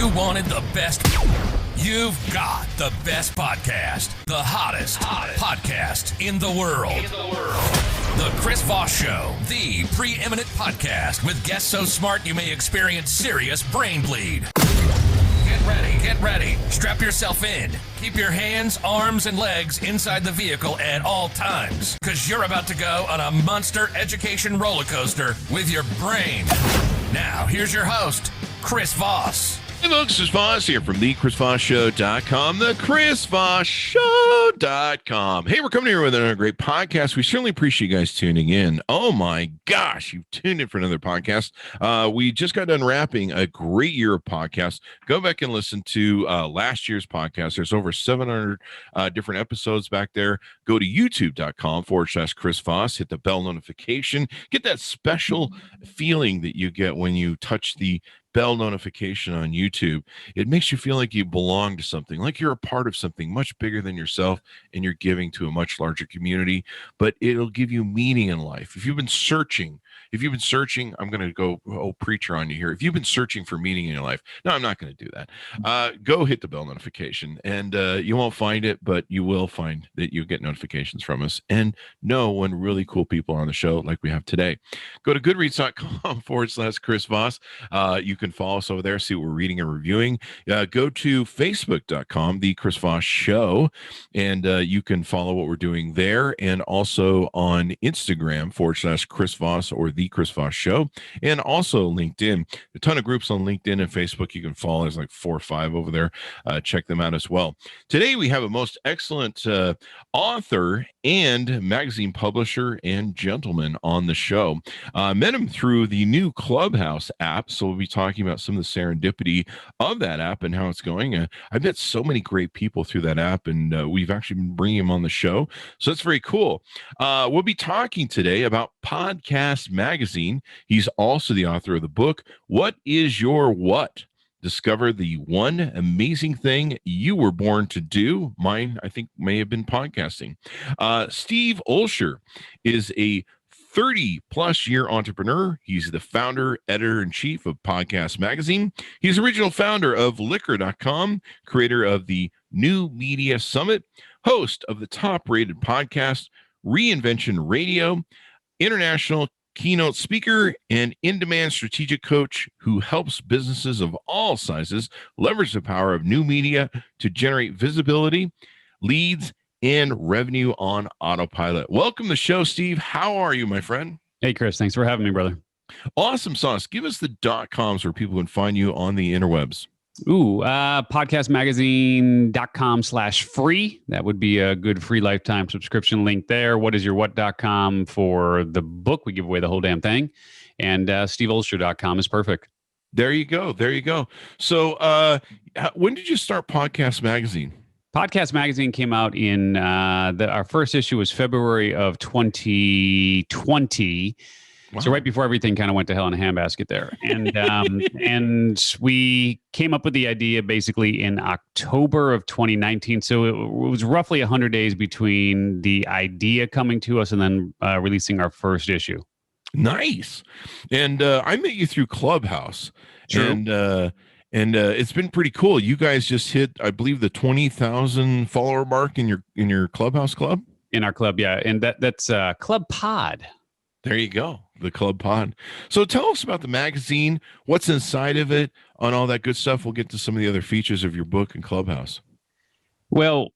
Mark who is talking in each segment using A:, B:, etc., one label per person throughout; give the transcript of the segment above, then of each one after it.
A: You wanted the best. You've got the best podcast. The hottest podcast in the world. The Chris Voss Show, the preeminent podcast with guests so smart you may experience serious brain bleed. Get ready. Strap yourself in. Keep your hands, arms, and legs inside the vehicle at all times, because you're about to go on a monster education roller coaster with your brain. Now, here's your host, Chris Voss.
B: Hey folks, Chris Voss here from thechrisvossshow.com, thechrisvossshow.com. Hey, we're coming here with another great podcast. We certainly appreciate you guys tuning in. Oh my gosh, you've tuned in for another podcast. We just got done wrapping a great year of podcasts. Go back and listen to last year's podcast. There's over 700 different episodes back there. Go to youtube.com/Chris Voss, hit the bell notification, get that special feeling that you get when you touch the bell notification on YouTube. It makes you feel like you belong to something, like you're a part of something much bigger than yourself, and you're giving to a much larger community, but it'll give you meaning in life. If you've been searching, I'm going to go preacher on you here. If you've been searching for meaning in your life, no, I'm not going to do that. Go hit the bell notification, and you won't find it, but you will find that you get notifications from us and know when really cool people are on the show like we have today. Go to goodreads.com/Chris Voss. You can follow us over there, see what we're reading and reviewing. Go to facebook.com, The Chris Voss Show, and you can follow what we're doing there, and also on Instagram /Chris Voss or The Chris Voss Show, and also LinkedIn. A ton of groups on LinkedIn and Facebook you can follow. There's like 4 or 5 over there. Check them out as well. Today we have a most excellent author and magazine publisher and gentleman on the show. Met him through the new Clubhouse app, so we'll be talking about some of the serendipity of that app and how it's going. I've met so many great people through that app, and we've actually been bringing him on the show, so it's very cool. We'll be talking today about Podcast Magazine. He's also the author of the book, What Is Your What? Discover the one amazing thing you were born to do. Mine, I think, may have been podcasting. Steve Olsher is a 30-plus year entrepreneur. He's the founder, editor-in-chief of Podcast Magazine. He's the original founder of Liquor.com, creator of the New Media Summit, host of the top-rated podcast, Reinvention Radio, international keynote speaker, and in-demand strategic coach who helps businesses of all sizes leverage the power of new media to generate visibility, leads, and revenue on autopilot. Welcome to the show, Steve. How are you, my friend?
C: Hey, Chris. Thanks for having me, brother.
B: Awesome sauce. Give us the .coms where people can find you on the interwebs.
C: Podcastmagazine.com/free. That would be a good free lifetime subscription link there. Whatisyourwhat.com for the book. We give away the whole damn thing. And steveolsher.com is perfect.
B: There you go. So when did you start Podcast Magazine?
C: Podcast Magazine came out in our first issue was February of 2020. Wow. So right before everything kind of went to hell in a handbasket there. And and we came up with the idea basically in October of 2019. So it was roughly 100 days between the idea coming to us and then releasing our first issue.
B: Nice. And I met you through Clubhouse.
C: True.
B: And it's been pretty cool. You guys just hit, I believe, the 20,000 follower mark in your Clubhouse club.
C: In our club, yeah, and that's Club Pod.
B: There you go, the Club Pod. So tell us about the magazine, what's inside of it, on all that good stuff. We'll get to some of the other features of your book and Clubhouse.
C: Well,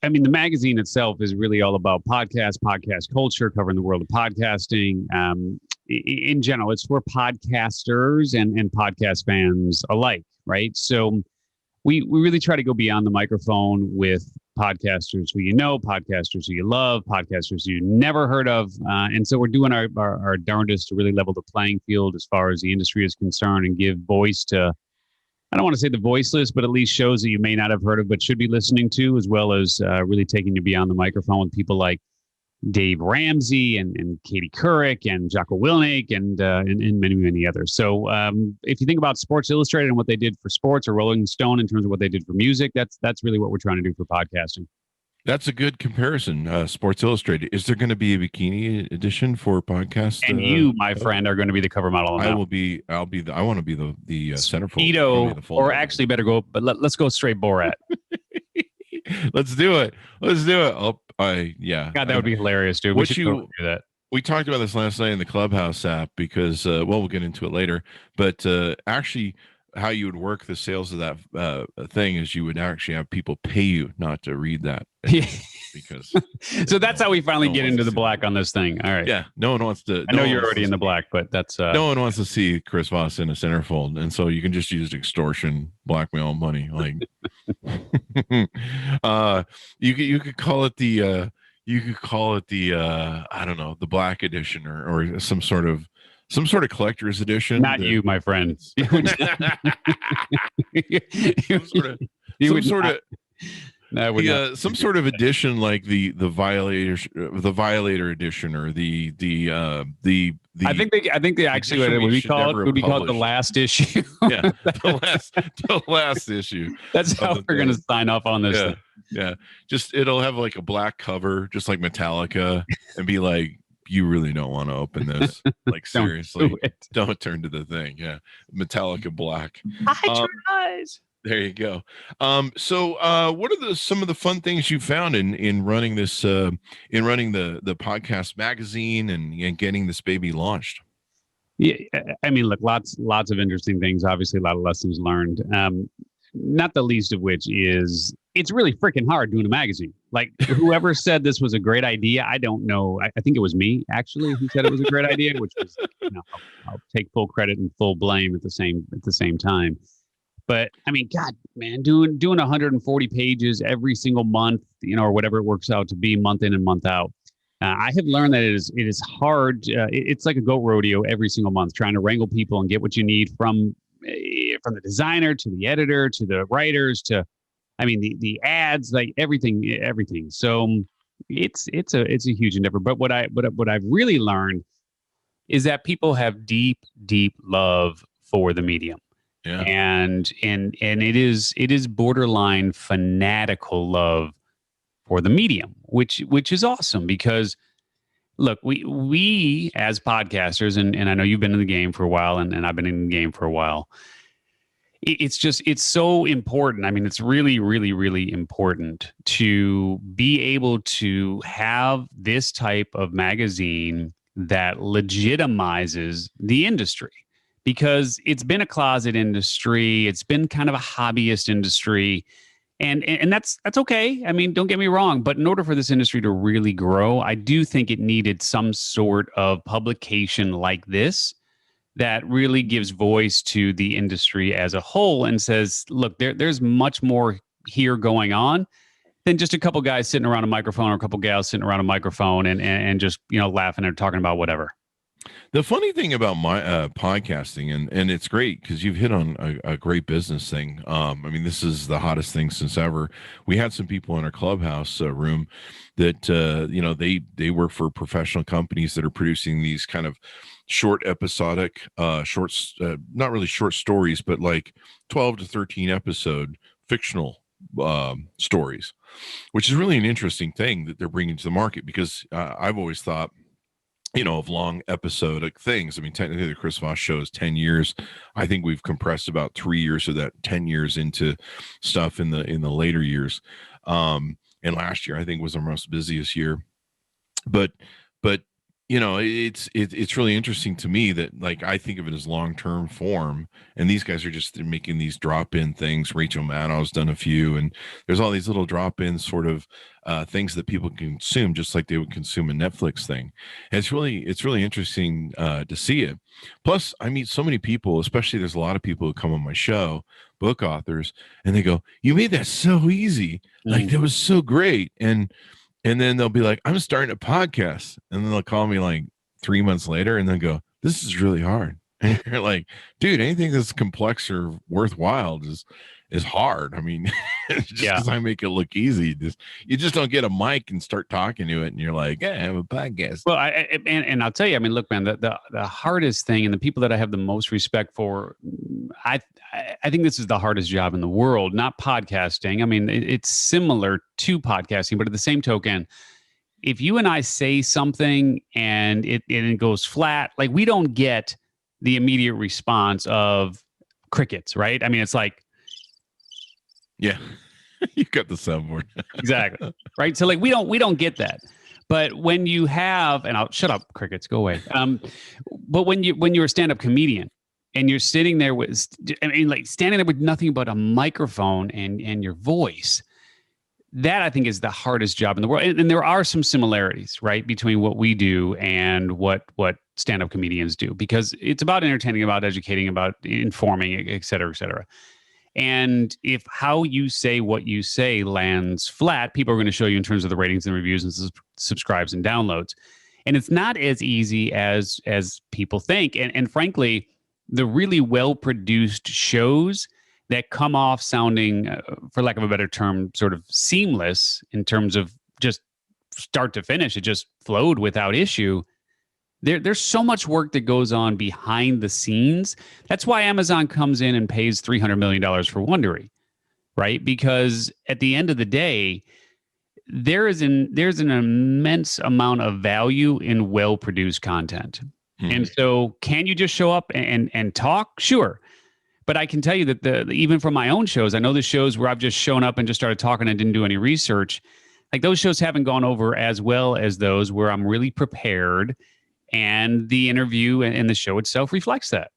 C: I mean, the magazine itself is really all about podcast culture, covering the world of podcasting. In general, it's for podcasters and podcast fans alike, right? So we really try to go beyond the microphone with podcasters who you know, podcasters who you love, podcasters you never heard of. And so we're doing our darndest to really level the playing field as far as the industry is concerned and give voice to, I don't want to say the voiceless, but at least shows that you may not have heard of but should be listening to, as well as really taking you beyond the microphone with people like Dave Ramsey and Katie Couric and Jocko Willink and many, many others. So if you think about Sports Illustrated and what they did for sports, or Rolling Stone in terms of what they did for music, that's really what we're trying to do for podcasting.
B: That's a good comparison. Sports Illustrated. Is there going to be a bikini edition for podcast?
C: And you, my friend, are going to be the cover model.
B: I will be. I want to be the centerfold.
C: Speedo, or actually, better go. But let's go straight Borat.
B: Let's do it. Yeah.
C: God, that would be hilarious, dude. We should do that.
B: We talked about this last night in the Clubhouse app because, we'll get into it later. But actually, how you would work the sales of that thing is you would actually have people pay you not to read that. Because
C: so that's how we finally get into the black on this thing. All right.
B: Yeah. No one wants to.
C: I know you're already in the black, but that's
B: no one wants to see Chris Voss in a centerfold, and so you can just use extortion, blackmail money. Like, you could call it the I don't know, the black edition or some sort of collector's edition.
C: Not you, my friend.
B: Some sort of edition like the violator edition or the
C: I think they actually would be called the last issue.
B: Yeah, the last issue.
C: That's how we're going to sign off on this thing.
B: Yeah, just it'll have like a black cover, just like Metallica, and be like, you really don't want to open this. Like, seriously, don't turn to the thing. Yeah, Metallica black.
C: Eyes.
B: There you go. So what are some of the fun things you found in running this the podcast magazine and getting this baby launched?
C: Yeah, I mean, look, lots of interesting things. Obviously, a lot of lessons learned. Not the least of which is it's really freaking hard doing a magazine. Like, whoever said this was a great idea, I don't know. I think it was me actually who said it was a great idea, which was, I'll take full credit and full blame at the same time. But I mean, God, man, doing 140 pages every single month, or whatever it works out to be, month in and month out. I have learned that it is hard. It's like a goat rodeo every single month, trying to wrangle people and get what you need from the designer to the editor to the writers to, I mean, the ads, like everything. So it's a huge endeavor. But what I've really learned is that people have deep love for the medium.
B: Yeah.
C: And it is borderline fanatical love for the medium, which is awesome because look, we as podcasters, and I know you've been in the game for a while and I've been in the game for a while. It's so important. I mean, it's really, really, really important to be able to have this type of magazine that legitimizes the industry. Because it's been a closet industry, it's been kind of a hobbyist industry, and that's okay. I mean, don't get me wrong, but in order for this industry to really grow, I do think it needed some sort of publication like this that really gives voice to the industry as a whole and says, look, there's much more here going on than just a couple guys sitting around a microphone or a couple gals sitting around a microphone and just laughing and talking about whatever.
B: The funny thing about my podcasting, and it's great because you've hit on a great business thing. I mean, this is the hottest thing since ever. We had some people in our Clubhouse room that they work for professional companies that are producing these kind of short episodic shorts, not really short stories, but like 12 to 13 episode fictional stories, which is really an interesting thing that they're bringing to the market because I've always thought, of long episodic things. I mean, technically the Chris Voss Show is 10 years. I think we've compressed about 3 years of that 10 years into stuff in the later years. And last year I think was our most busiest year. But it's really interesting to me that, like, I think of it as long-term form, and these guys are just making these drop-in things. Rachel Maddow's done a few, and there's all these little drop-in sort of things that people can consume just like they would consume a Netflix thing. And it's really interesting to see it. Plus, I meet so many people, especially there's a lot of people who come on my show, book authors, and they go, "You made that so easy. Like, that was so great." And then they'll be like, "I'm starting a podcast." And then they'll call me like 3 months later and then go, "This is really hard." And you're like, dude, anything that's complex or worthwhile is is hard. I mean, just because I make it look easy, you just don't get a mic and start talking to it, and you're like, "Yeah, I have a podcast."
C: Well, and I'll tell you, I mean, look, man, the hardest thing, and the people that I have the most respect for, I think this is the hardest job in the world. Not podcasting. I mean, it's similar to podcasting, but at the same token, if you and I say something and it goes flat, like we don't get the immediate response of crickets, right? I mean, it's like,
B: yeah, you got the soundboard.
C: Exactly. Right. So like we don't get that. But when you have, and I'll shut up, crickets, go away. But when you're a stand-up comedian and you're sitting there with, I mean, like standing there with nothing but a microphone and your voice, that I think is the hardest job in the world. And there are some similarities, right, between what we do and what stand-up comedians do, because it's about entertaining, about educating, about informing, et cetera, et cetera. And if how you say what you say lands flat, people are going to show you in terms of the ratings and reviews and subscribes and downloads. And it's not as easy as people think. And frankly, the really well-produced shows that come off sounding, for lack of a better term, sort of seamless in terms of just start to finish, it just flowed without issue. There's so much work that goes on behind the scenes. That's why Amazon comes in and pays $300 million for Wondery, right? Because at the end of the day, there's an immense amount of value in well-produced content. And so can you just show up and talk? Sure. But I can tell you that even from my own shows, I know the shows where I've just shown up and just started talking and didn't do any research, like those shows haven't gone over as well as those where I'm really prepared, and the interview and the show itself reflects that.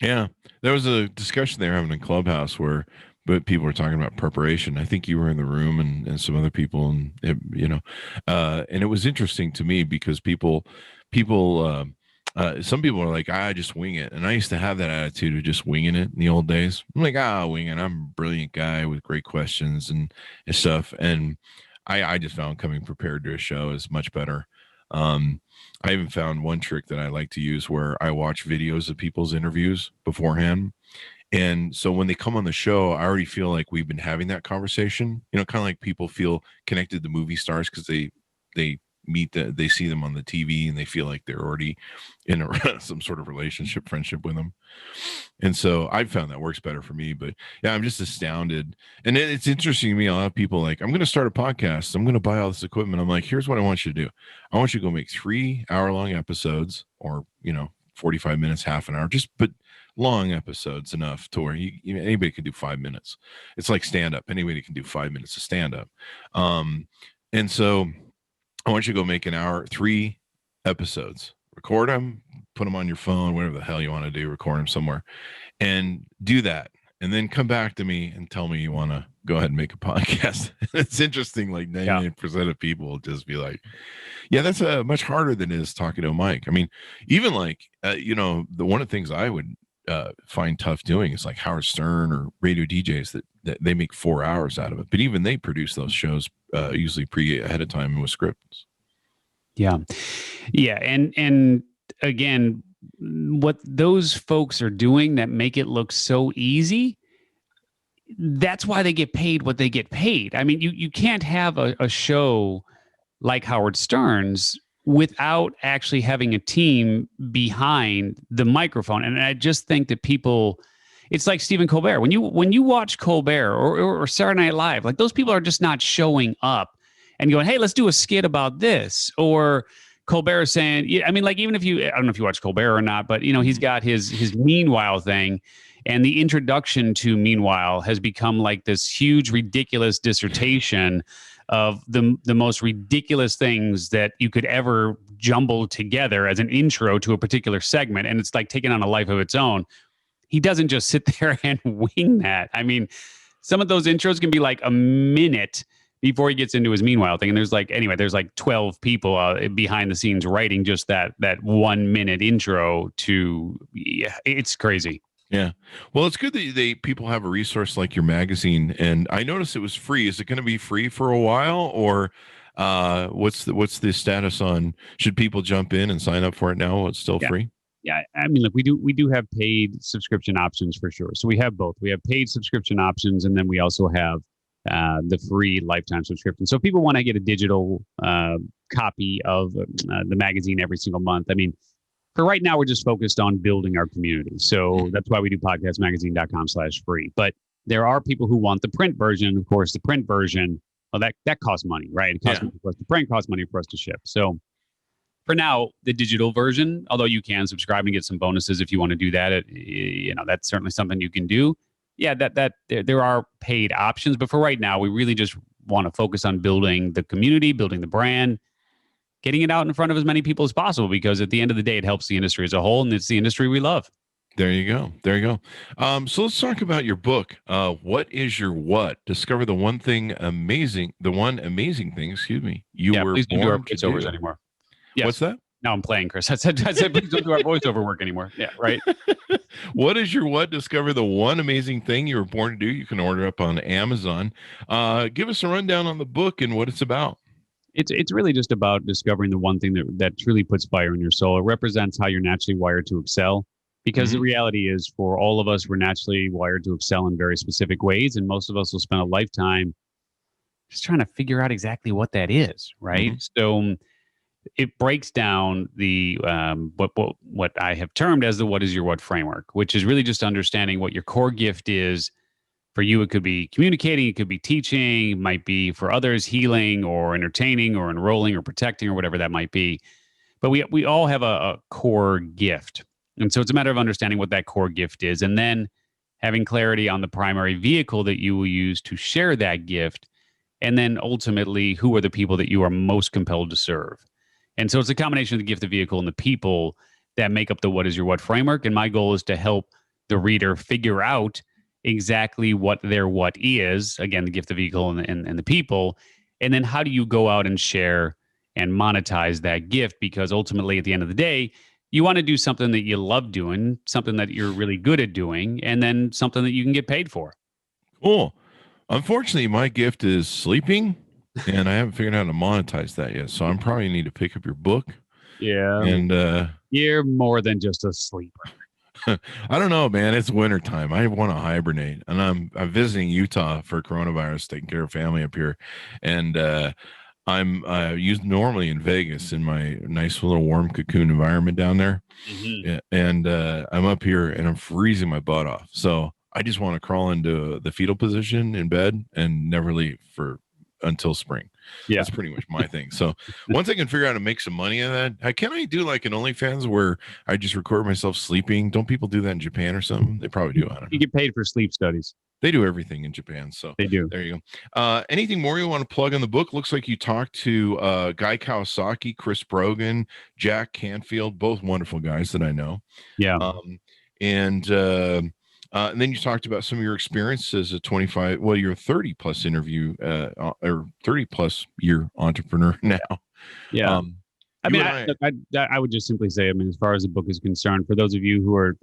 B: Yeah. There was a discussion they were having in Clubhouse where people were talking about preparation. I think you were in the room and some other people, and and it was interesting to me because some people are like, I just wing it. And I used to have that attitude of just winging it in the old days. I'm like, wing it. I'm a brilliant guy with great questions and stuff. And I just found coming prepared to a show is much better. I even found one trick that I like to use where I watch videos of people's interviews beforehand. And so when they come on the show, I already feel like we've been having that conversation, kind of like people feel connected to movie stars because they they see them on the TV and they feel like they're already in some sort of relationship, friendship with them. And so I've found that works better for me, but yeah, I'm just astounded. And it's interesting to me. I'll have people like, I'm going to start a podcast. I'm going to buy all this equipment. I'm like, here's what I want you to do. I want you to go make 3-hour-long episodes or, 45 minutes, half an hour, but long episodes enough to where anybody can do 5 minutes. It's like stand up. Anybody can do 5 minutes of stand up. And so I want you to go make 3 episodes, record them, put them on your phone, whatever the hell you want to do, record them somewhere and do that. And then come back to me and tell me you want to go ahead and make a podcast. It's interesting. Like 98% of people will just be like, yeah, that's much harder than it is talking to a mic. I mean, even like, the one of the things I would find tough doing is like Howard Stern or radio DJs that they make 4 hours out of it. But even they produce those shows usually ahead of time with scripts.
C: Yeah. Yeah. And again, what those folks are doing that make it look so easy, that's why they get paid what they get paid. I mean, you can't have a show like Howard Stern's without actually having a team behind the microphone. And I just think that people, it's like Stephen Colbert. When you watch Colbert or Saturday Night Live, like those people are just not showing up and going, hey, let's do a skit about this. Or Colbert is saying, I mean, like even if I don't know if you watch Colbert or not, but he's got his Meanwhile thing. And the introduction to Meanwhile has become like this huge, ridiculous dissertation of the most ridiculous things that you could ever jumble together as an intro to a particular segment. And it's like taking on a life of its own. He doesn't just sit there and wing that. I mean, some of those intros can be like a minute before he gets into his Meanwhile thing. And there's like 12 people behind the scenes writing just that 1 minute intro to, it's crazy.
B: Yeah. Well, it's good that people have a resource like your magazine. And I noticed it was free. Is it going to be free for a while, or what's the status on, should people jump in and sign up for it now? It's still free.
C: Yeah, I mean, look, we do have paid subscription options for sure. So we have both. We have paid subscription options, and then we also have the free lifetime subscription. So if people want to get a digital copy of the magazine every single month, I mean, for right now, we're just focused on building our community. So that's why we do podcastmagazine.com/free. But there are people who want the print version. Of course, the print version, well, that costs money, right? It costs money for us to print, costs money for us to ship. So for now, the digital version, although you can subscribe and get some bonuses if you want to do that, that's certainly something you can do. Yeah, there are paid options, but for right now, we really just want to focus on building the community, building the brand, getting it out in front of as many people as possible, because at the end of the day, it helps the industry as a whole, and it's the industry we love.
B: There you go. So let's talk about your book. What is your what? Discover the one amazing thing, you were
C: please don't do our
B: born to
C: voiceovers
B: do.
C: anymore. Yes.
B: What's that?
C: No, I'm playing, Chris. I said, please don't do our voiceover work anymore. Yeah, right.
B: What is your what? Discover the one amazing thing you were born to do. You can order up on Amazon. Give us a rundown on the book and what it's about.
C: It's really just about discovering the one thing that truly puts fire in your soul. It represents how you're naturally wired to excel. Because the reality is, for all of us, we're naturally wired to excel in very specific ways. And most of us will spend a lifetime just trying to figure out exactly what that is, right? So it breaks down the what I have termed as the what is your what framework, which is really just understanding what your core gift is. For you, it could be communicating, it could be teaching, it might be for others healing or entertaining or enrolling or protecting or whatever that might be. But we all have a core gift. And so it's a matter of understanding what that core gift is, and then having clarity on the primary vehicle that you will use to share that gift. And then ultimately, who are the people that you are most compelled to serve? And so it's a combination of the gift, the vehicle, and the people that make up the what is your what framework. And my goal is to help the reader figure out exactly what their what is. Again, the gift, the vehicle, and the people. And then how do you go out and share and monetize that gift? Because ultimately, at the end of the day, you want to do something that you love doing, something that you're really good at doing, and then something that you can get paid for.
B: Cool. Unfortunately, my gift is sleeping, and I haven't figured out how to monetize that yet. So I'm probably need to pick up your book.
C: Yeah.
B: And
C: you're more than just a sleeper.
B: I don't know, man. It's wintertime. I want to hibernate, and I'm visiting Utah for coronavirus, taking care of family up here, and I'm normally in Vegas in my nice little warm cocoon environment down there. And I'm up here and I'm freezing my butt off. So I just want to crawl into the fetal position in bed and never leave until spring. Yeah. That's pretty much my thing. So once I can figure out how to make some money on that, can I do like an OnlyFans where I just record myself sleeping? Don't people do that in Japan or something? They probably do. I don't know.
C: You get paid for sleep studies.
B: They do everything in Japan. So
C: they do.
B: There you go. Anything more you want to plug in the book? Looks like you talked to Guy Kawasaki, Chris Brogan, Jack Canfield, both wonderful guys that I know.
C: Yeah.
B: And then you talked about some of your experiences at 25. Well, you're a 30 plus interview or 30 plus year entrepreneur now.
C: Yeah. I would just simply say, as far as the book is concerned, for those of you who are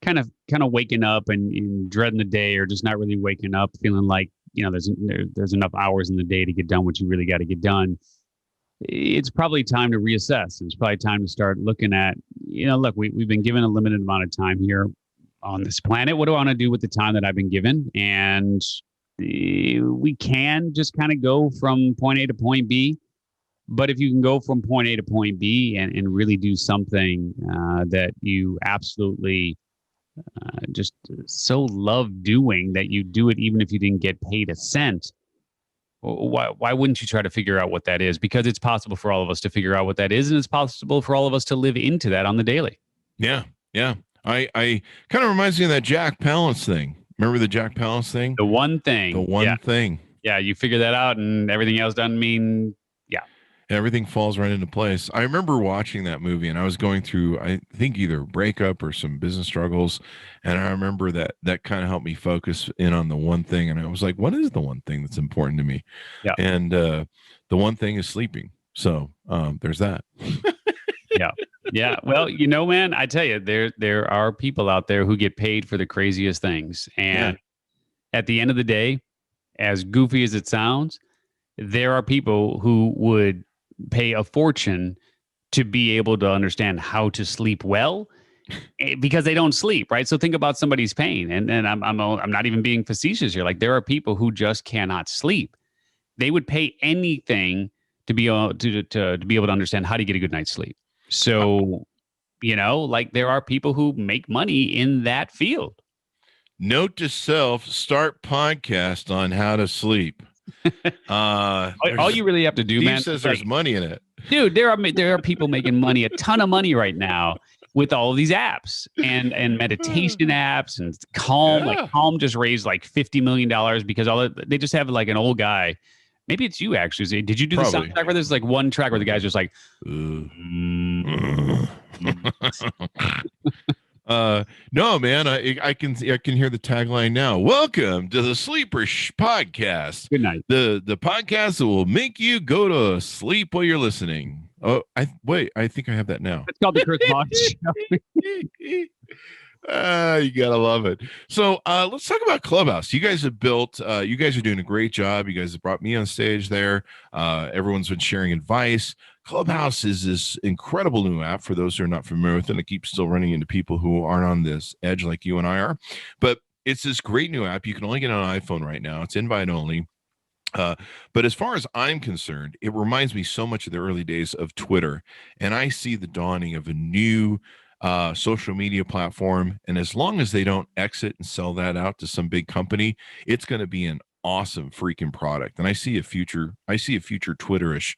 C: kind of waking up and dreading the day, or just not really waking up, feeling like, there's enough hours in the day to get done what you really got to get done, it's probably time to reassess. It's probably time to start looking at, look, we've been given a limited amount of time here on this planet. What do I want to do with the time that I've been given? And we can just kind of go from point A to point B. But if you can go from point A to point B and really do something that you absolutely just so love doing that you do it even if you didn't get paid a cent, why wouldn't you try to figure out what that is? Because it's possible for all of us to figure out what that is, and it's possible for all of us to live into that on the daily.
B: Yeah. I kind of reminds me of that Jack Palance thing. Remember the Jack Palance thing?
C: The one thing.
B: The one thing.
C: Yeah, you figure that out and everything else doesn't mean,
B: everything falls right into place. I remember watching that movie and I was going through, I think, either a breakup or some business struggles. And I remember that kind of helped me focus in on the one thing. And I was like, what is the one thing that's important to me? Yeah. And the one thing is sleeping. So there's that.
C: Yeah. Well, man, I tell you, there are people out there who get paid for the craziest things. And at the end of the day, as goofy as it sounds, there are people who would pay a fortune to be able to understand how to sleep well because they don't sleep, right? So think about somebody's pain, and I'm not even being facetious here. Like, there are people who just cannot sleep. They would pay anything to be able to be able to understand how to get a good night's sleep. So, like, there are people who make money in that field.
B: Note to self: start podcast on how to sleep.
C: All you really have to do,
B: Steve
C: man,
B: says there's money in it.
C: Dude, there are people making money, a ton of money right now with all of these apps and meditation apps and Calm.
B: Yeah.
C: Like, Calm just raised like $50 million because they just have like an old guy. Maybe it's you, actually. Did you do
B: Probably.
C: the soundtrack where there's like one track where the guy's just like,
B: no, man, I can hear the tagline now. Welcome to the Sleeper Podcast.
C: Good night.
B: The podcast that will make you go to sleep while you're listening. Oh, I think I have that now.
C: It's called the Chris Voss Show.
B: You gotta love it. So let's talk about Clubhouse. You guys have built, you guys are doing a great job. You guys have brought me on stage there. Everyone's been sharing advice. Clubhouse is this incredible new app for those who are not familiar with it. And I keep still running into people who aren't on this edge like you and I are. But it's this great new app. You can only get it on an iPhone right now. It's invite only. But as far as I'm concerned, it reminds me so much of the early days of Twitter. And I see the dawning of a new social media platform. And as long as they don't exit and sell that out to some big company, it's going to be an awesome freaking product. And I see a future Twitterish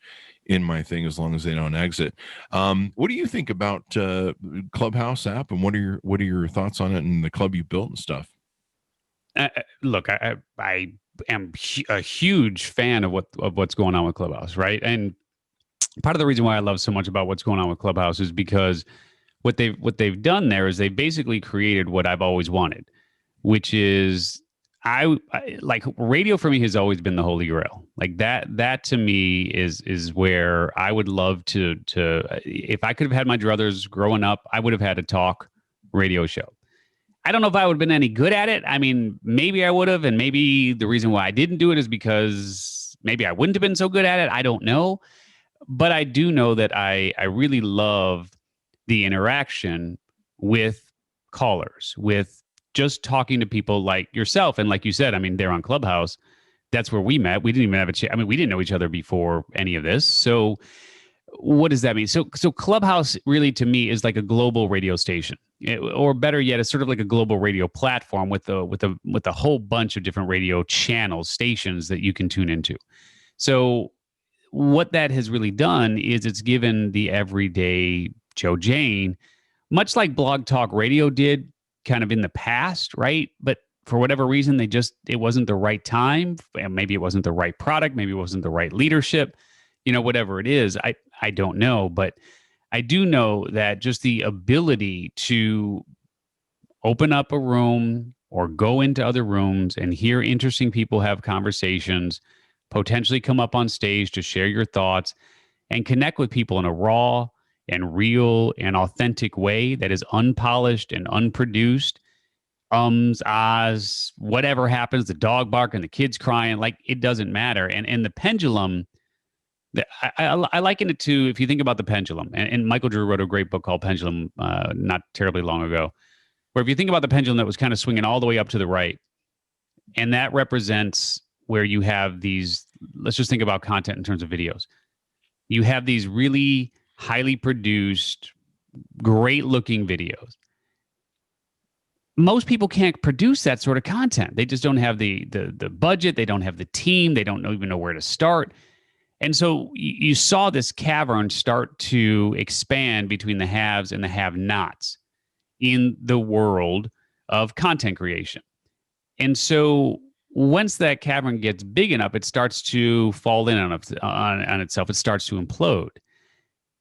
B: in my thing as long as they don't exit. What do you think about Clubhouse app, and what are your thoughts on it and the club you built and stuff?
C: Look, I am a huge fan of what's going on with Clubhouse, right? And part of the reason why I love so much about what's going on with Clubhouse is because what they've done there is they basically created what I've always wanted, which is I like radio. For me has always been the holy grail. Like that to me is where I would love to if I could have had my druthers growing up, I would have had a talk radio show. I don't know if I would have been any good at it. I mean, maybe I would have, and maybe the reason why I didn't do it is because maybe I wouldn't have been so good at it. I don't know. But I do know that I really love the interaction with callers, with just talking to people like yourself. And like you said, I mean, they're on Clubhouse. That's where we met. We didn't even have a chat. I mean, we didn't know each other before any of this. So what does that mean? So Clubhouse really, to me, is like a global radio station, or better yet, it's sort of like a global radio platform with a whole bunch of different radio channels, stations that you can tune into. So what that has really done is it's given the everyday Joe Jane, much like Blog Talk Radio did kind of in the past, right? But for whatever reason, it wasn't the right time. And maybe it wasn't the right product. Maybe it wasn't the right leadership, whatever it is. I don't know, but I do know that just the ability to open up a room or go into other rooms and hear interesting people have conversations, potentially come up on stage to share your thoughts and connect with people in a raw and real and authentic way that is unpolished and unproduced. Ahs, whatever happens, the dog bark and the kids crying, like, it doesn't matter. And the pendulum, I liken it to, if you think about the pendulum, and Michael Drew wrote a great book called Pendulum not terribly long ago, where if you think about the pendulum that was kind of swinging all the way up to the right, and that represents where you have these, let's just think about content in terms of videos. You have these really highly produced, great looking videos. Most people can't produce that sort of content. They just don't have the budget. They don't have the team. They don't even know where to start. And so you saw this cavern start to expand between the haves and the have-nots in the world of content creation. And so once that cavern gets big enough, it starts to fall in on itself. It starts to implode.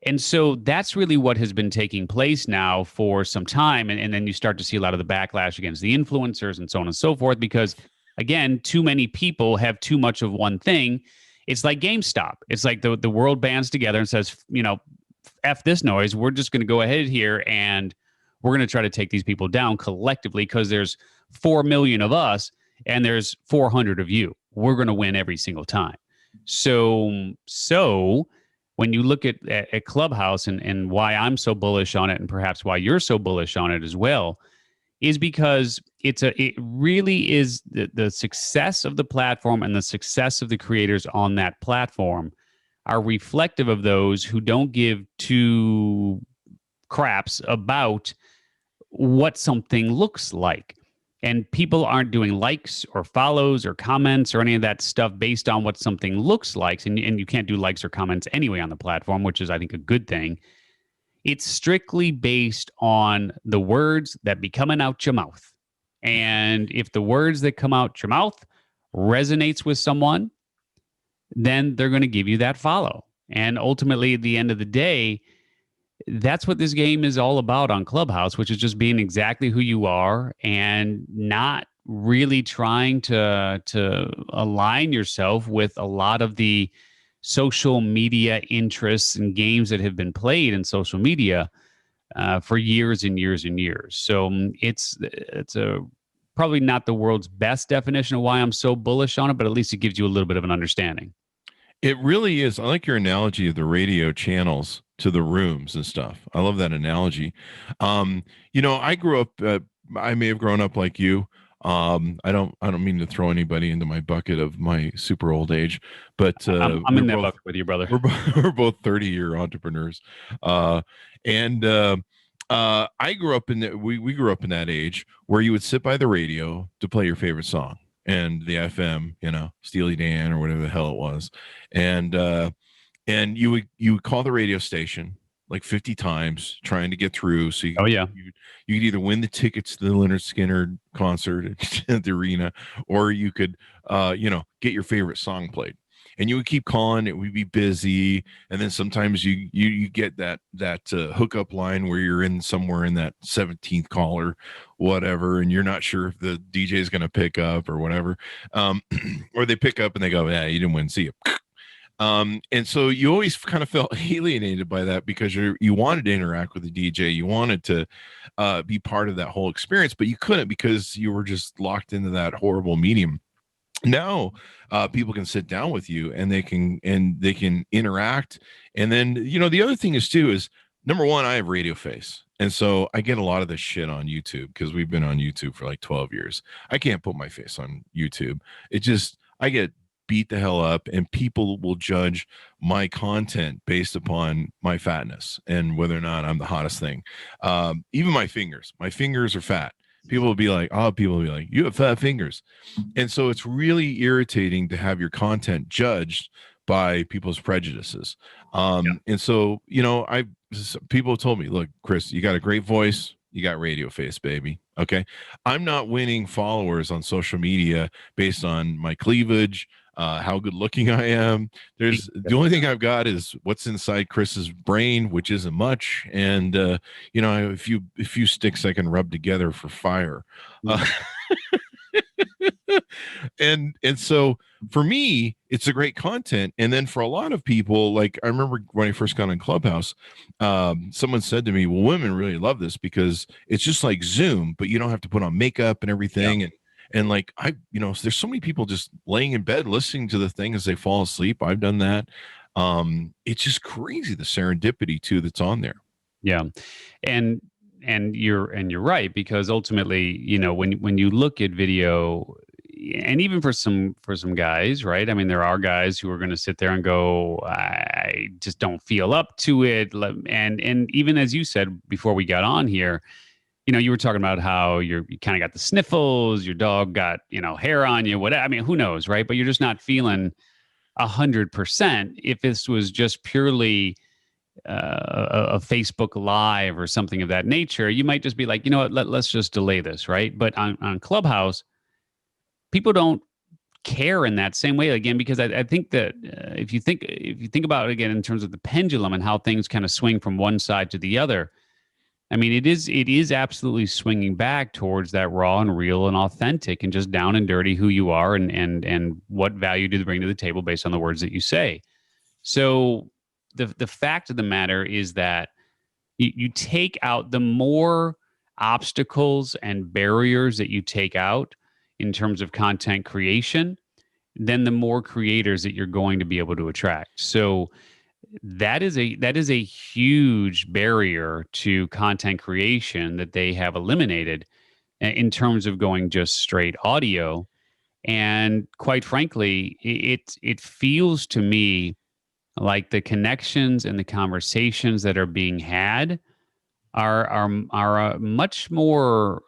C: And so that's really what has been taking place now for some time. And then you start to see a lot of the backlash against the influencers and so on and so forth, because, again, too many people have too much of one thing. It's like GameStop. It's like the world bands together and says, F this noise. We're just going to go ahead here and we're going to try to take these people down collectively because there's 4 million of us and there's 400 of you. We're going to win every single time. So when you look at Clubhouse and why I'm so bullish on it, and perhaps why you're so bullish on it as well, is because it really is the success of the platform and the success of the creators on that platform are reflective of those who don't give two craps about what something looks like. And people aren't doing likes or follows or comments or any of that stuff based on what something looks like. And you can't do likes or comments anyway on the platform, which is, I think, a good thing. It's strictly based on the words that be coming out your mouth. And if the words that come out your mouth resonates with someone, then they're going to give you that follow. And ultimately, at the end of the day, that's what this game is all about on Clubhouse, which is just being exactly who you are and not really trying to align yourself with a lot of the social media interests and games that have been played in social media for years and years and years. So it's probably not the world's best definition of why I'm so bullish on it, but at least it gives you a little bit of an understanding.
B: It really is. I like your analogy of the radio channels to the rooms and stuff. I love that analogy. I grew up, I may have grown up like you. I don't mean to throw anybody into my bucket of my super old age, but
C: I'm in that bucket with you, brother.
B: We're both 30-year entrepreneurs. I grew up we grew up in that age where you would sit by the radio to play your favorite song. And the FM, Steely Dan or whatever the hell it was, and you would call the radio station like 50 times trying to get through. So you could either win the tickets to the Leonard Skinner concert at the arena, or you could get your favorite song played. And you would keep calling, it would be busy, and then sometimes you get that hookup line where you're in somewhere in that 17th call or whatever, and you're not sure if the DJ is going to pick up or whatever, or they pick up and they go, yeah, you didn't win, see you. And so you always kind of felt alienated by that because you wanted to interact with the DJ, you wanted to be part of that whole experience, but you couldn't because you were just locked into that horrible medium. Now people can sit down with you and they can interact. And then, the other thing is number one, I have radio face. And so I get a lot of this shit on YouTube because we've been on YouTube for like 12 years. I can't put my face on YouTube. I get beat the hell up, and people will judge my content based upon my fatness and whether or not I'm the hottest thing. Even my fingers are fat. People will be like, you have fat fingers. And so it's really irritating to have your content judged by people's prejudices. And so, people have told me, look, Chris, you got a great voice. You got radio face, baby. Okay. I'm not winning followers on social media based on my cleavage, how good looking I am. The only thing I've got is what's inside Chris's brain, which isn't much. And, a few sticks I can rub together for fire. And so for me, it's a great content. And then for a lot of people, like I remember when I first got on Clubhouse, someone said to me, well, women really love this because it's just like Zoom, but you don't have to put on makeup and everything. Yeah. And like, there's so many people just laying in bed, listening to the thing as they fall asleep. I've done that. It's just crazy, the serendipity too, that's on there.
C: Yeah. And you're right, because ultimately, when you look at video, and even for some guys, right? I mean, there are guys who are going to sit there and go, I just don't feel up to it. And even as you said before we got on here, you were talking about how you kind of got the sniffles, your dog got, hair on you, whatever. I mean, who knows, right? But you're just not feeling 100%. If this was just purely a Facebook Live or something of that nature, you might just be like, you know what, let's just delay this, right? But on Clubhouse, people don't care in that same way, again, because I think that if you think about it again in terms of the pendulum and how things kind of swing from one side to the other, I mean, it is absolutely swinging back towards that raw and real and authentic and just down and dirty who you are and what value do they bring to the table based on the words that you say. So the fact of the matter is that you take out the more obstacles and barriers that you take out in terms of content creation, then the more creators that you're going to be able to attract. So that is a huge barrier to content creation that they have eliminated in terms of going just straight audio. And quite frankly, it feels to me like the connections and the conversations that are being had are much more,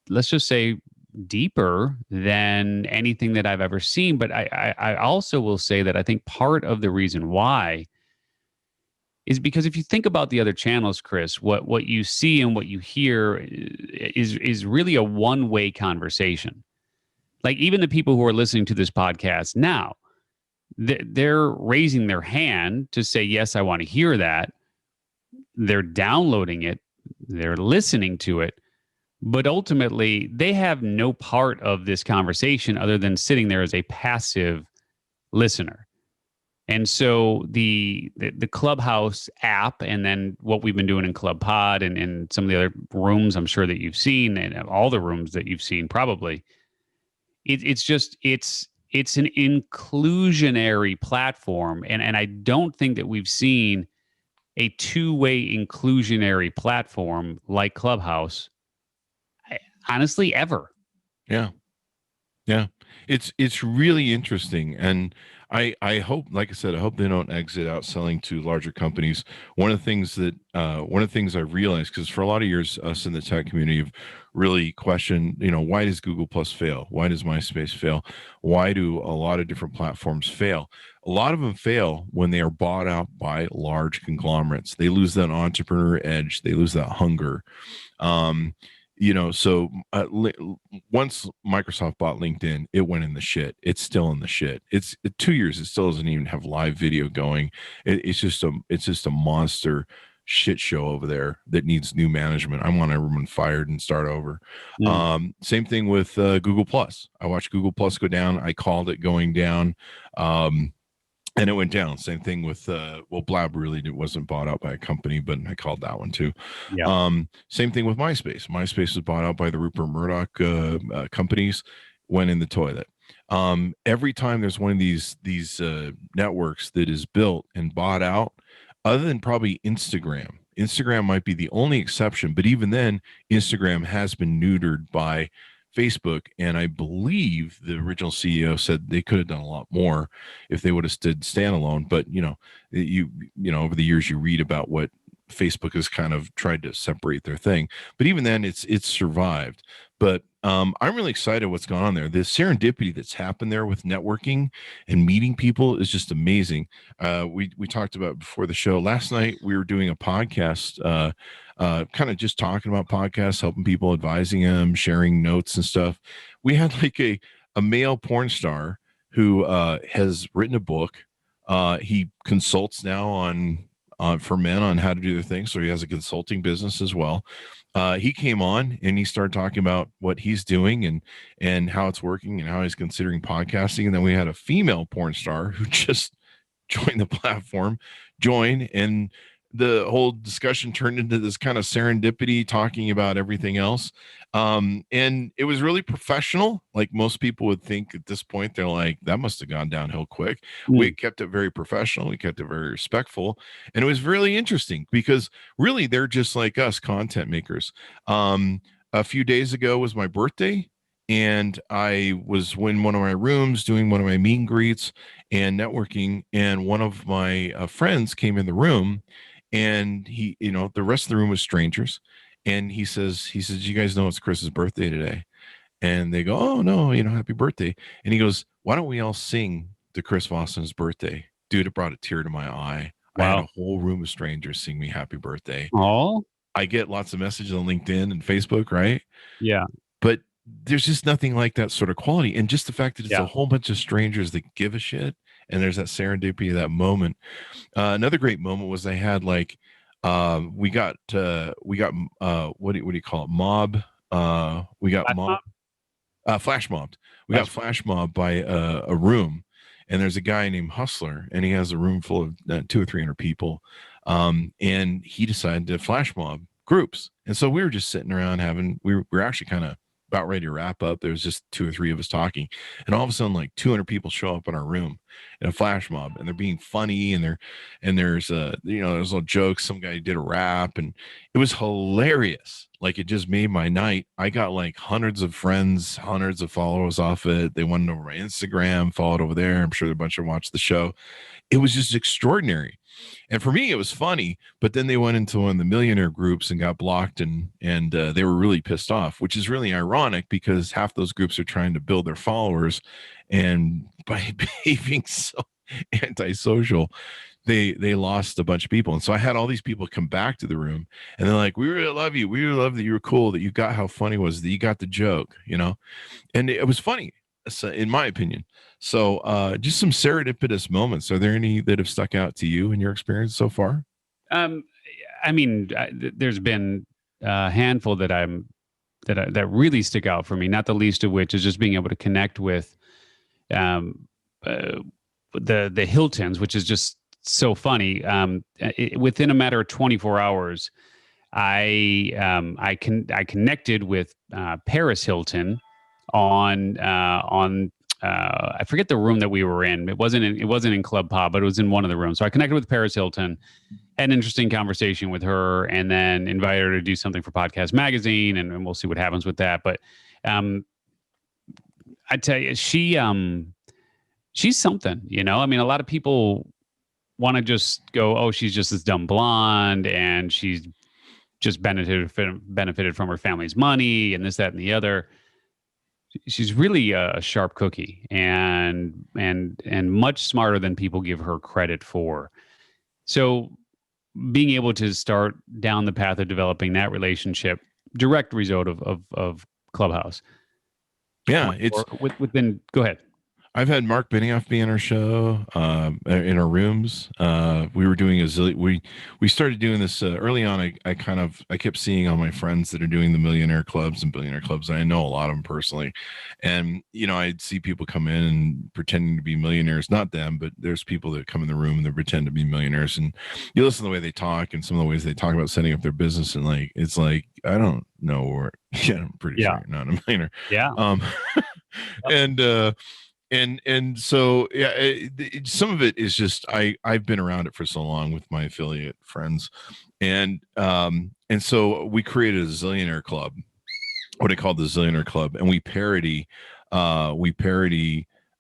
C: let's just say, deeper than anything that I've ever seen. But I also will say that I think part of the reason why is because if you think about the other channels, Chris, what you see and what you hear is really a one-way conversation. Like even the people who are listening to this podcast now, they're raising their hand to say, yes, I want to hear that. They're downloading it. They're listening to it. But ultimately, they have no part of this conversation other than sitting there as a passive listener. And so the Clubhouse app, and then what we've been doing in Club Pod and some of the other rooms I'm sure that you've seen, and all the rooms that you've seen probably, it's an inclusionary platform. And I don't think that we've seen a two-way inclusionary platform like Clubhouse, honestly, ever.
B: Yeah. It's really interesting. And I hope, like I said, I hope they don't exit out selling to larger companies. One of the things I've realized, because for a lot of years, us in the tech community have really questioned, why does Google Plus fail? Why does MySpace fail? Why do a lot of different platforms fail? A lot of them fail when they are bought out by large conglomerates. They lose that entrepreneur edge. They lose that hunger. So once Microsoft bought LinkedIn, it went in the shit. It's still in the shit. 2 years. It still doesn't even have live video going. It's just a monster shit show over there that needs new management. I want everyone fired and start over. Same thing with Google Plus. I watched Google Plus go down. I called it going down. And it went down. Same thing with Blab really wasn't bought out by a company, but I called that one too.
C: Yeah.
B: Same thing with MySpace. MySpace was bought out by the Rupert Murdoch companies, went in the toilet. Every time there's one of these networks that is built and bought out, other than probably Instagram might be the only exception, but even then, Instagram has been neutered by Facebook, and I believe the original CEO said they could have done a lot more if they would have stood standalone. But over the years you read about what Facebook has kind of tried to separate their thing, but even then it's survived. But I'm really excited what's going on there. The serendipity that's happened there with networking and meeting people is just amazing. We talked about before the show last night. We were doing a podcast, kind of just talking about podcasts, helping people, advising them, sharing notes and stuff. We had like a male porn star who has written a book. He consults now on for men on how to do their things. So he has a consulting business as well. He came on and he started talking about what he's doing and how it's working and how he's considering podcasting. And then we had a female porn star who just joined the platform, and the whole discussion turned into this kind of serendipity, talking about everything else. And it was really professional. Like most people would think at this point, they're like, that must have gone downhill quick. We kept it very professional. We kept it very respectful. And it was really interesting because really they're just like us, content makers. A few days ago was my birthday, and I was in one of my rooms doing one of my meet and greets and networking. And one of my friends came in the room, and he, the rest of the room was strangers. And he says, you guys know it's Chris's birthday today? And they go, oh no, happy birthday. And he goes, why don't we all sing to Chris Voss's birthday? Dude, it brought a tear to my eye. Wow. I had a whole room of strangers sing me happy birthday.
C: Oh,
B: I get lots of messages on LinkedIn and Facebook, right?
C: Yeah.
B: But there's just nothing like that sort of quality. And just the fact that it's a whole bunch of strangers that give a shit. And there's that serendipity of that moment. Another great moment was I had like, we got what do you call it? Mob. We got flash mobbed. We got flash mobbed by a room, and there's a guy named Hustler, and he has a room full of 200 or 300 people. And he decided to flash mob groups. And so we were just sitting around we were actually kind of about ready to wrap up. There was just 2 or 3 of us talking, and all of a sudden, like 200 people show up in our room in a flash mob, and they're being funny, and there's there's little jokes. Some guy did a rap, and it was hilarious. Like, it just made my night. I got like hundreds of friends, hundreds of followers off it. They went over my Instagram, followed over there. I'm sure a bunch of them watched the show. It was just extraordinary. And for me, it was funny, but then they went into one of the millionaire groups and got blocked, and they were really pissed off, which is really ironic because half those groups are trying to build their followers, and by behaving so antisocial, they lost a bunch of people. And so I had all these people come back to the room, and they're like, "We really love you. We really love that you were cool, that you got how funny it was, that you got the joke, and it was funny, in my opinion." So just some serendipitous moments. Are there any that have stuck out to you in your experience so far?
C: There's been a handful that really stick out for me, not the least of which is just being able to connect with the Hiltons, which is just so funny. Within a matter of 24 hours, I connected with Paris Hilton on I forget the room that we were in. It wasn't in Club Pod, but it was in one of the rooms. So I connected with Paris Hilton, had an interesting conversation with her, and then invited her to do something for Podcast Magazine, and we'll see what happens with that. But I tell you, she's something, I mean, a lot of people want to just go, "Oh, she's just this dumb blonde, and she's just benefited from her family's money, and this, that, and the other." She's really a sharp cookie, and much smarter than people give her credit for. So being able to start down the path of developing that relationship, direct result of Clubhouse.
B: Yeah, it's
C: within. Go ahead.
B: I've had Mark Benioff be in our show, in our rooms. We were doing we started doing this early on. I kept seeing all my friends that are doing the millionaire clubs and billionaire clubs. And I know a lot of them personally. And, I'd see people come in and pretending to be millionaires, not them, but there's people that come in the room and they pretend to be millionaires. And you listen to the way they talk and some of the ways they talk about setting up their business. And it's like, I don't know where, I'm pretty sure you're not a millionaire.
C: Yeah.
B: And so, yeah, some of it is just, I've been around it for so long with my affiliate friends. And so we created a Zillionaire Club, what I call the Zillionaire Club. And we parody a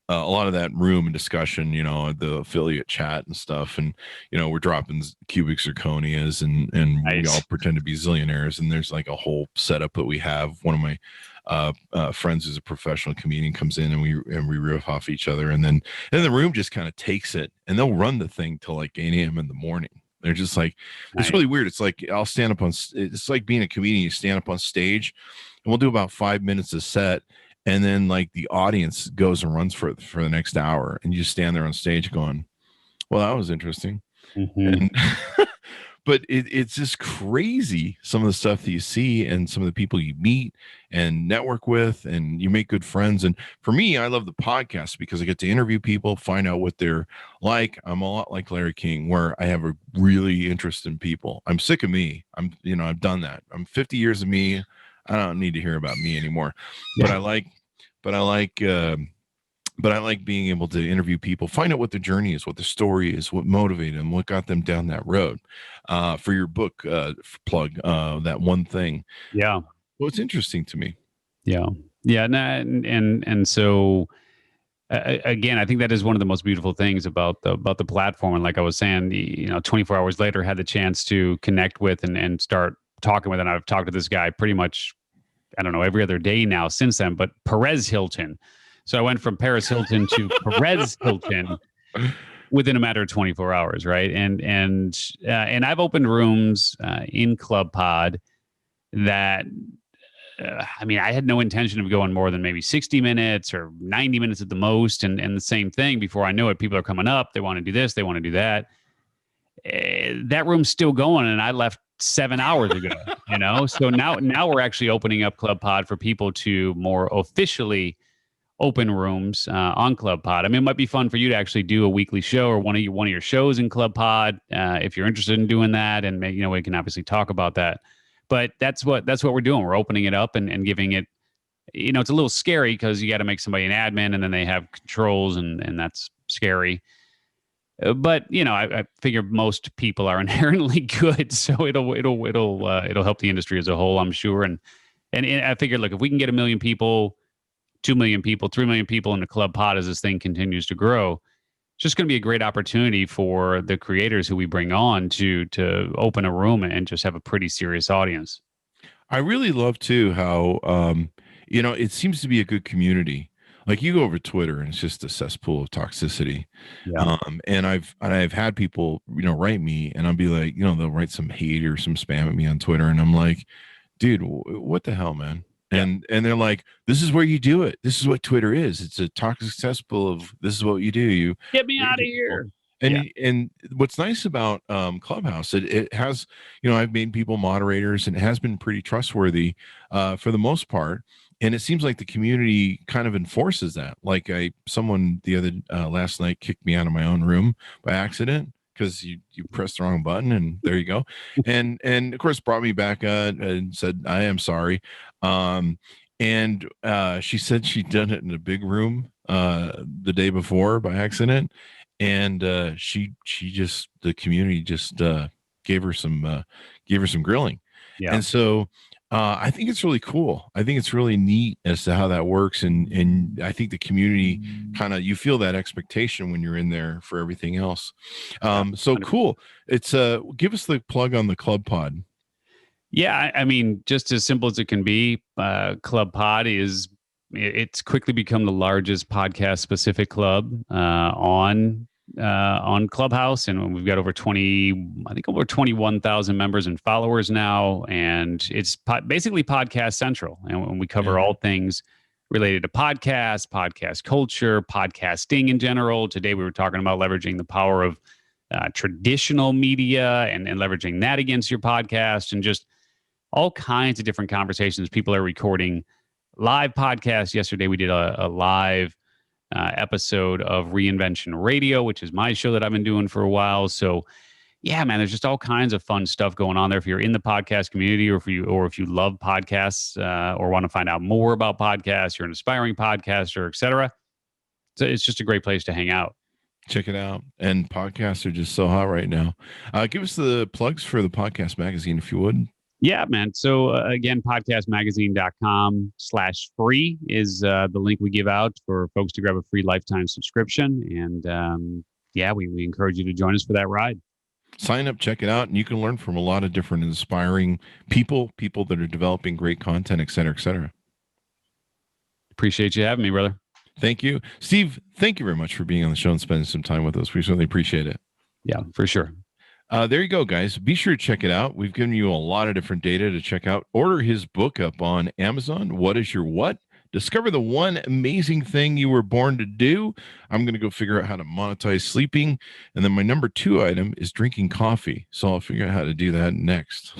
B: lot of that room and discussion, the affiliate chat and stuff. And, we're dropping cubic zirconias and nice. We all pretend to be zillionaires. And there's like a whole setup that we have. One of my friends who's a professional comedian comes in and we riff off each other, and then the room just kind of takes it, and they'll run the thing till like 8 a.m. in the morning. They're just like, nice. It's really weird. It's like it's like being a comedian. You stand up on stage, and we'll do about 5 minutes a set, and then like the audience goes and runs for the next hour, and you just stand there on stage going, "Well, that was interesting." Mm-hmm. And but it's just crazy, some of the stuff that you see and some of the people you meet and network with, and you make good friends. And for me, I love the podcast because I get to interview people, find out what they're like. I'm a lot like Larry King, where I have a really interest in people. I'm sick of me. I've done that. I'm 50 years of me. I don't need to hear about me anymore. Yeah. But I like being able to interview people, find out what their journey is, what their story is, what motivated them, what got them down that road. For your book plug, that one thing.
C: Yeah.
B: Well, it's interesting to me.
C: Yeah. Yeah. And so again, I think that is one of the most beautiful things about the platform. And like I was saying, 24 hours later, had the chance to connect with and start talking with, and I've talked to this guy pretty much, I don't know, every other day now since then, but Perez Hilton. So I went from Paris Hilton to Perez Hilton within a matter of 24 hours, right? And I've opened rooms in Club Pod that, I had no intention of going more than maybe 60 minutes or 90 minutes at the most. And the same thing, before I know it, people are coming up. They want to do this. They want to do that. That room's still going, and I left 7 hours ago, So now we're actually opening up Club Pod for people to more officially open rooms on Club Pod. It might be fun for you to actually do a weekly show or one of your shows in Club Pod if you're interested in doing that, and we can obviously talk about that. But that's what we're doing. We're opening it up and giving it it's a little scary because you got to make somebody an admin, and then they have controls, and that's scary. But I figure most people are inherently good, so it'll help the industry as a whole, I'm sure. And I figured, look, if we can get 1 million people, 2 million people, 3 million people in the Club Pod as this thing continues to grow, it's just going to be a great opportunity for the creators who we bring on to open a room and just have a pretty serious audience.
B: I really love too how it seems to be a good community. Like you go over Twitter and it's just a cesspool of toxicity.
C: Yeah.
B: And I've had people, write me and I'll be like, they'll write some hate or some spam at me on Twitter. And I'm like, dude, what the hell, man? And they're like, this is where you do it. This is what Twitter is. It's a toxic cesspool of this is what you do. You
C: get me out of here.
B: And what's nice about Clubhouse, it has, I've made people moderators and it has been pretty trustworthy for the most part. And it seems like the community kind of enforces that. Like someone the other last night kicked me out of my own room by accident because you pressed the wrong button, and there you go. and of course brought me back and said, I am sorry. And she said she'd done it in a big room the day before by accident. And the community just gave her some grilling.
C: Yeah.
B: And so I think it's really cool. I think it's really neat as to how that works. And I think the community you feel that expectation when you're in there for everything else. So cool. It's give us the plug on the Club Pod.
C: Yeah. I mean, just as simple as it can be, Club Pod it's quickly become the largest podcast specific club on Clubhouse, and we've got over 21,000 members and followers now, and it's basically podcast central, and we cover all things related to podcasts, podcast culture, podcasting in general. Today we were talking about leveraging the power of traditional media and leveraging that against your podcast, and just all kinds of different conversations. People are recording live podcasts. Yesterday we did a live episode of Reinvention Radio, which is my show that I've been doing for a while. So yeah, man, there's just all kinds of fun stuff going on there. If you're in the podcast community, or if you love podcasts or want to find out more about podcasts, you're an aspiring podcaster, etc. So it's just a great place to hang out.
B: Check it out. And podcasts are just so hot right now. Give us the plugs for the podcast magazine, if you would.
C: Yeah, man. So again, podcastmagazine.com/free is the link we give out for folks to grab a free lifetime subscription. And we encourage you to join us for that ride.
B: Sign up, check it out, and you can learn from a lot of different inspiring people that are developing great content, et cetera, et cetera.
C: Appreciate you having me, brother.
B: Thank you. Steve, thank you very much for being on the show and spending some time with us. We certainly appreciate it.
C: Yeah, for sure.
B: There you go, guys. Be sure to check it out. We've given you a lot of different data to check out. Order his book up on Amazon. What is your what? Discover the one amazing thing you were born to do. I'm going to go figure out how to monetize sleeping. And then my number 2 item is drinking coffee. So I'll figure out how to do that next.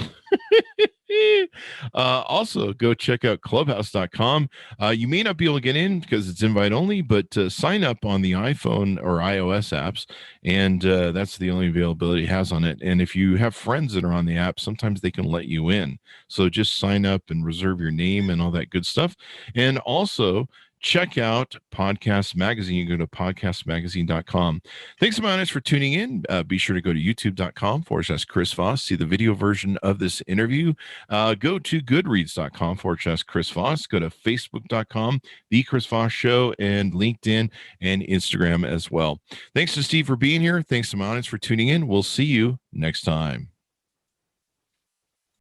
B: Also, go check out clubhouse.com. You may not be able to get in because it's invite only, but sign up on the iPhone or iOS apps, and that's the only availability it has on it. And if you have friends that are on the app, sometimes they can let you in. So just sign up and reserve your name and all that good stuff. And also, check out Podcast Magazine. You go to podcastmagazine.com. Thanks a bunch for tuning in. Be sure to go to youtube.com/Chris Voss. See the video version of this interview. Go to goodreads.com/Chris Voss. Go to facebook.com, The Chris Voss Show, and LinkedIn and Instagram as well. Thanks to Steve for being here. Thanks to my audience for tuning in. We'll see you next time.